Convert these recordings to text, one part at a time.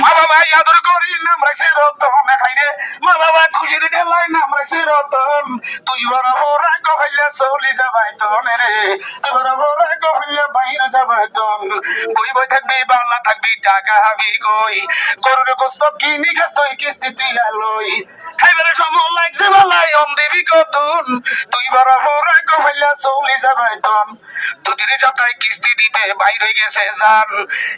মা বাবা আদর করি নাম রাখছে রতন খাইরে মা বাবা খুশির ঢেলাই নাম রাখছে রতন তুই বড় বড় কইলে চলি যাবাই তন রে তুই বড় বড় কইলে বাইরে যাবাই তন বই বই থাকবি বাংলা থাকবি টাকা হাবি কই গরুর গোস্ত কিনি খাস তুই কিস্তি তুই আলই খাইবারে সময় লাগছে বালাই অন দেবি কতন তুই বড় বড় কইলে চলি যাবাই তন দুদিনে চারটায় কিস্তি দিতে বাইরে হয়ে গেছে জান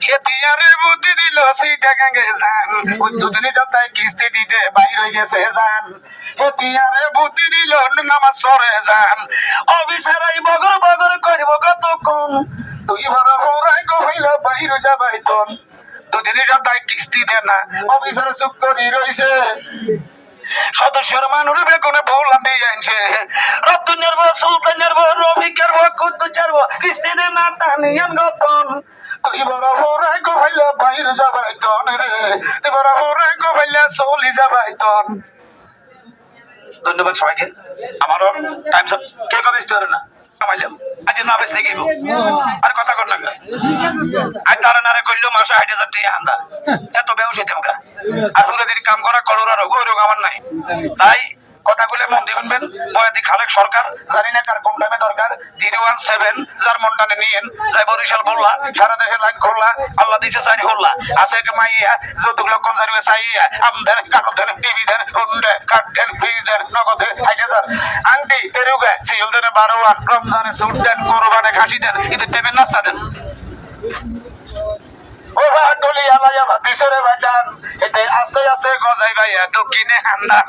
হেতিয়ারে বুদ্ধি দিল সিটা গাঙ্গে জান ওই দুদিনে চারটায় কিস্তি দিতে বাইরে হয়ে গেছে জান হেতিয়ারে বুদ্ধি দিল নামাজ সরে যান অবিচারাই বগর বগর করব কতক্ষণ তুই বড় বড়াই কইলে বাইরে যাবাই তন দুদিনে চারটায় কিস্তি দে না অবিচারে চুপ করি রইছে সদস্যর মানুষ বেগুনে ভোলা দিয়ে আনছে রতনের বউ সুলতানের বউ রবিকের বউ কুদ্দুচার বউ কিস্তি দে না টানিয়ান গতন তুই বড় বড়াই কইলে বাইরে যাবাই তন রে তুই বড় বড়াই কইলে চলি যাবাই তন। ধন্যবাদ সবাইকে। আমারও টাইম কে কবে স্টোর না কামাইলাম আজ না বেঁচে গেল আর কথা কর না আর তারা নারে কইলো মাসে 60,000 টাকা আন্দা এত বেউসে তেমকা আর হুরাদের কাম করা কলরার গৌরব আমার নাই তাই কথাগুলো মন দিয়ে শুনবেন। বয়াতি খালেক সরকার জানি না কার কোন টাইমে দরকার 017 যার মনটানে নিয়েন যাই বরিশাল বললা সারা দেশে লাগ করলা আল্লাহ দিছে চাই হল্লা আছে কে মাইয়া যৌতুক লক্ষণ জারিবে চাইয়া আমদের কাকদের টিভি দেন হুন্ডে কাটেন ফ্রিজ দেন নগদে 60,000 আন্টি তেরুগে সিল দেন 12 রমজানে সুট দেন কুরবানে খাসি দেন ঈদে টেবিল নাস্তা দেন ও হাটলি আলায়া ভাতিসরে বাটান এতে আস্তে আস্তে গজাই ভাইয়া তো কিনে হান্না